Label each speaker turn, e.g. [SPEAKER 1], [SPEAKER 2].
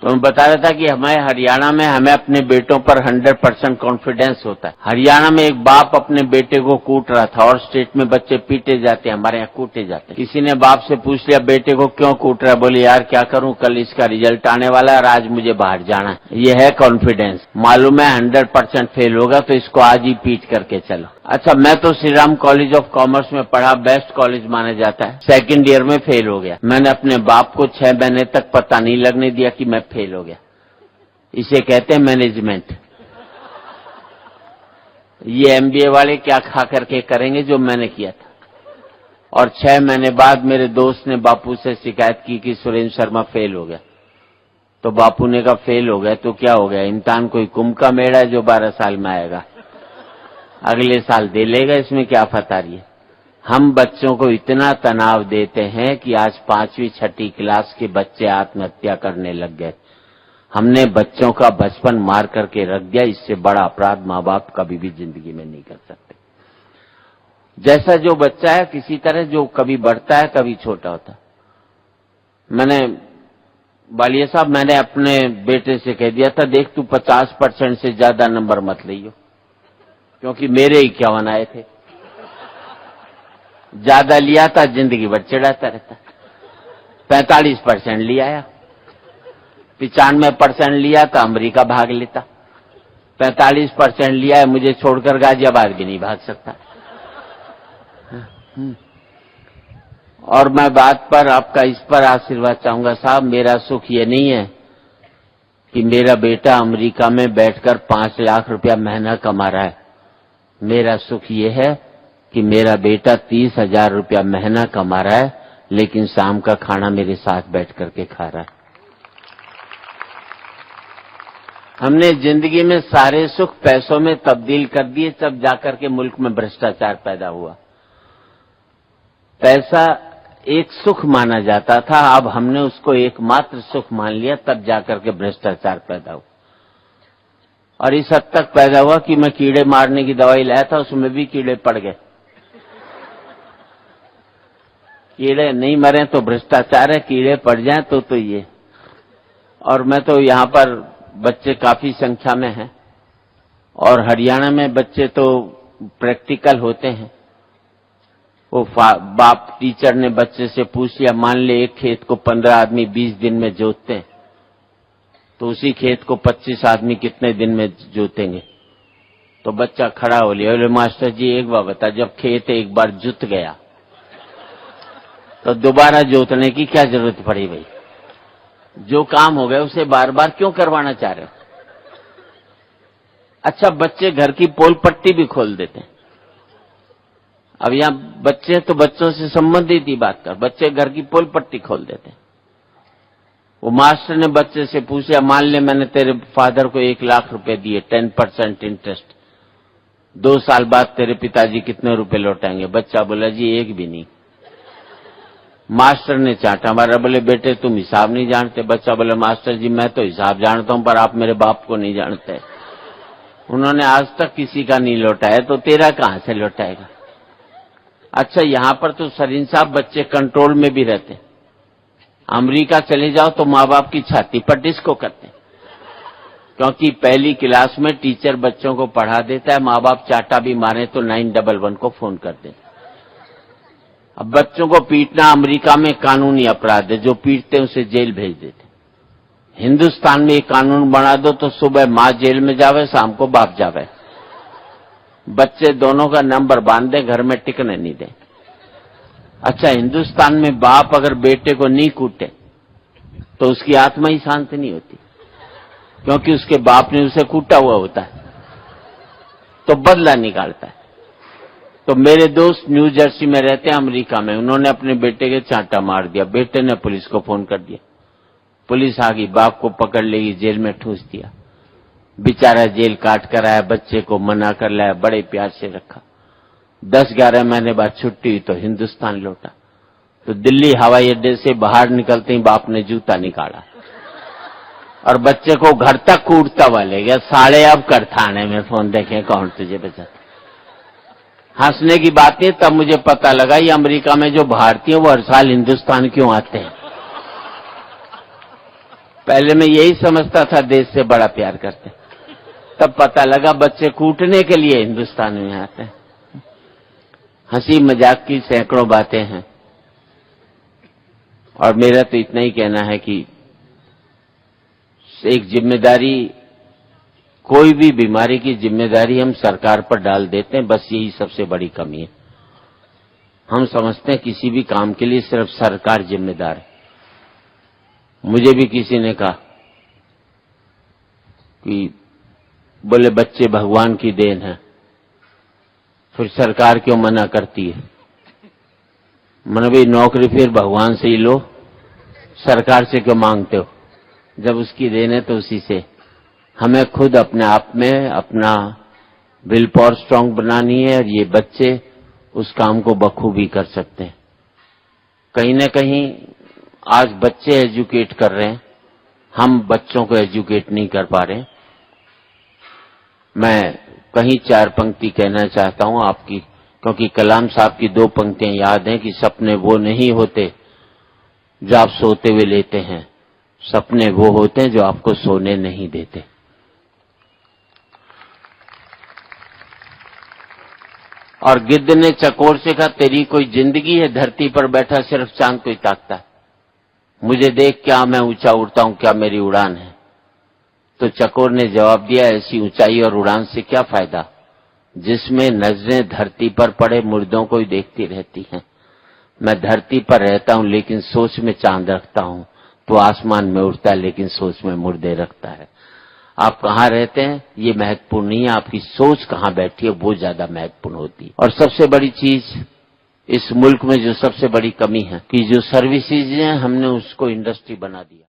[SPEAKER 1] तो मैं बता रहा था कि हमें हरियाणा में हमें अपने बेटों पर 100% कॉन्फिडेंस होता है। हरियाणा में एक बाप अपने बेटे को कूट रहा था और स्टेट में बच्चे पीटे जाते हैं, हमारे यहाँ कूटे जाते हैं। किसी ने बाप से पूछ लिया बेटे को क्यों कूट रहा है, बोले यार क्या करूं, कल इसका रिजल्ट आने वाला है और आज मुझे बाहर जाना है। ये है कॉन्फिडेंस। मालूम है 100% फेल होगा तो इसको आज ही पीट करके चलो। अच्छा, मैं तो Shri Ram college of commerce में पढ़ा, बेस्ट कॉलेज माना जाता है। सेकंड ईयर में फेल हो गया। मैंने अपने बाप को 6 महीने तक पता नहीं लगने दिया कि मैं फेल हो गया। इसे कहते हैं मैनेजमेंट। ये एमबीए वाले क्या खा करके करेंगे जो मैंने किया था। और 6 महीने बाद मेरे दोस्त ने बापू से शिकायत की कि सुरेंद्र शर्मा फेल हो गया। तो बापू ने कहा फेल हो गया तो क्या हो गया, इम्तिहान कोई कुंभ का मेड़ा है जो 12 साल में आएगा, अगले साल दे लेगा, इसमें क्या फतारी है। हम बच्चों को इतना तनाव देते हैं कि आज 5वीं 6ठी क्लास के बच्चे आत्महत्या करने लग गए। हमने बच्चों का बचपन मार करके रख दिया। इससे बड़ा अपराध माँ बाप कभी भी जिंदगी में नहीं कर सकते। जैसा जो बच्चा है किसी तरह जो कभी बढ़ता है कभी छोटा होता है। मैंने बालिया साहब, मैंने अपने बेटे से कह दिया था देख तू 50% से ज्यादा नंबर मत लियो, क्योंकि मेरे 51 आए थे। ज्यादा लिया था जिंदगी भर चिढ़ाता रहता। 45% लिया आया, 95% लिया था अमेरिका भाग लेता। 45% लिया है, मुझे छोड़कर गाजियाबाद भी नहीं भाग सकता। और मैं बात पर आपका इस पर आशीर्वाद चाहूंगा साहब, मेरा सुख ये नहीं है कि मेरा बेटा अमेरिका में बैठकर 5 लाख रुपया महीना कमा रहा है। मेरा सुख ये है कि मेरा बेटा 30,000 रुपया महीना कमा रहा है, लेकिन शाम का खाना मेरे साथ बैठ करके खा रहा है। हमने जिंदगी में सारे सुख पैसों में तब्दील कर दिए तब जाकर के मुल्क में भ्रष्टाचार पैदा हुआ। पैसा एक सुख माना जाता था, अब हमने उसको एकमात्र सुख मान लिया, तब जाकर के भ्रष्टाचार पैदा हुआ। और इस हद तक पैदा हुआ कि मैं कीड़े मारने की दवाई लाया था, उसमें भी कीड़े पड़ गए। कीड़े नहीं मरे तो भ्रष्टाचार है, कीड़े पड़ जाएं तो ये। और मैं तो यहाँ पर बच्चे काफी संख्या में हैं और हरियाणा में बच्चे तो प्रैक्टिकल होते हैं। वो बाप टीचर ने बच्चे से पूछ लिया, मान ले एक खेत को 15 आदमी 20 दिन में जोतते हैं, तो उसी खेत को 25 आदमी कितने दिन में जोतेंगे। तो बच्चा खड़ा हो लिया, बोले मास्टर जी एक बात बता, जब खेत एक बार जुत गया तो दोबारा जोतने की क्या जरूरत पड़ी भाई, जो काम हो गया उसे बार बार क्यों करवाना चाह रहे हो। अच्छा, बच्चे घर की पोल पट्टी भी खोल देते हैं। अब यहाँ बच्चे तो बच्चों से संबंधित ही बात कर, बच्चे घर की पोल पट्टी खोल देते हैं। वो मास्टर ने बच्चे से पूछा, मान ले मैंने तेरे फादर को 1 लाख रुपए दिए 10% इंटरेस्ट, 2 साल बाद तेरे पिताजी कितने रुपए लौटाएंगे। बच्चा बोला जी एक भी नहीं। मास्टर ने चाटा मारा, बोले बेटे तुम हिसाब नहीं जानते। बच्चा बोला मास्टर जी मैं तो हिसाब जानता हूं पर आप मेरे बाप को नहीं जानते, उन्होंने आज तक किसी का नहीं लौटाया, तो तेरा कहां से लौटाएगा। अच्छा, यहां पर तो सरीन साहब बच्चे कंट्रोल में भी रहते हैं। अमेरिका चले जाओ तो माँ बाप की छाती पर डिस्को करते हैं, क्योंकि पहली क्लास में टीचर बच्चों को पढ़ा देता है, माँ बाप चाटा भी मारे तो 911 को फोन कर देते। अब बच्चों को पीटना अमेरिका में कानूनी अपराध है, जो पीटते हैं उसे जेल भेज देते। हिंदुस्तान में एक कानून बना दो तो सुबह माँ जेल में जावे, शाम को बाप जावे, बच्चे दोनों का नंबर बांध दे, घर में टिकने नहीं दे। अच्छा, हिंदुस्तान में बाप अगर बेटे को नहीं कूटे तो उसकी आत्मा ही शांत नहीं होती, क्योंकि उसके बाप ने उसे कूटा हुआ होता है, तो बदला निकालता है। तो मेरे दोस्त न्यू जर्सी में रहते हैं अमेरिका में, उन्होंने अपने बेटे के चांटा मार दिया। बेटे ने पुलिस को फोन कर दिया, पुलिस आ गई, बाप को पकड़ लेगी, जेल में ठूस दिया। बेचारा जेल काट कर आया, बच्चे को मना कर लाया, बड़े प्यार से रखा। 10-11 महीने बाद छुट्टी हुई तो हिंदुस्तान लौटा, तो दिल्ली हवाई अड्डे से बाहर निकलते ही बाप ने जूता निकाला और बच्चे को घर तक कूटता हुआ ले गया। साले अब कर थाने में फोन, देखें कौन तुझे बचाता। हंसने की बात नहीं, तब मुझे पता लगा ये अमेरिका में जो भारतीय वो हर साल हिंदुस्तान क्यों आते हैं। पहले मैं यही समझता था देश से बड़ा प्यार करते, तब पता लगा बच्चे कूटने के लिए हिंदुस्तान में आते हैं। हंसी मजाक की सैकड़ों बातें हैं और मेरा तो इतना ही कहना है कि एक जिम्मेदारी, कोई भी बीमारी की जिम्मेदारी हम सरकार पर डाल देते हैं, बस यही सबसे बड़ी कमी है। हम समझते हैं किसी भी काम के लिए सिर्फ सरकार जिम्मेदार है। मुझे भी किसी ने कहा कि बोले बच्चे भगवान की देन है, फिर सरकार क्यों मना करती है? मैंने भाई नौकरी फिर भगवान से ही लो, सरकार से क्यों मांगते हो? जब उसकी देन है तो उसी से। हमें खुद अपने आप में अपना विल पावर स्ट्रांग बनानी है और ये बच्चे उस काम को बखूबी कर सकते हैं। कहीं न कहीं आज बच्चे एजुकेट कर रहे हैं, हम बच्चों को एजुकेट नहीं कर पा रहे। मैं कहीं 4 पंक्ति कहना चाहता हूं आपकी, क्योंकि कलाम साहब की 2 पंक्तियां याद हैं कि सपने वो नहीं होते जो आप सोते हुए लेते हैं, सपने वो होते हैं जो आपको सोने नहीं देते। और गिद्ध ने चकोर से कहा तेरी कोई जिंदगी है, धरती पर बैठा सिर्फ चांद को ही ताकता है, मुझे देख क्या मैं ऊंचा उड़ता हूं, क्या मेरी उड़ान है? तो चकोर ने जवाब दिया ऐसी ऊंचाई और उड़ान से क्या फायदा जिसमें नजरें धरती पर पड़े मुर्दों को ही देखती रहती हैं। मैं धरती पर रहता हूं लेकिन सोच में चांद रखता हूं, तो आसमान में उड़ता है लेकिन सोच में मुर्दे रखता है। आप कहाँ रहते हैं ये महत्वपूर्ण नहीं है, आपकी सोच कहाँ बैठी है वो ज्यादा महत्वपूर्ण होती है। और सबसे बड़ी चीज इस मुल्क में जो सबसे बड़ी कमी है कि जो सर्विसेज हैं हमने उसको इंडस्ट्री बना दिया।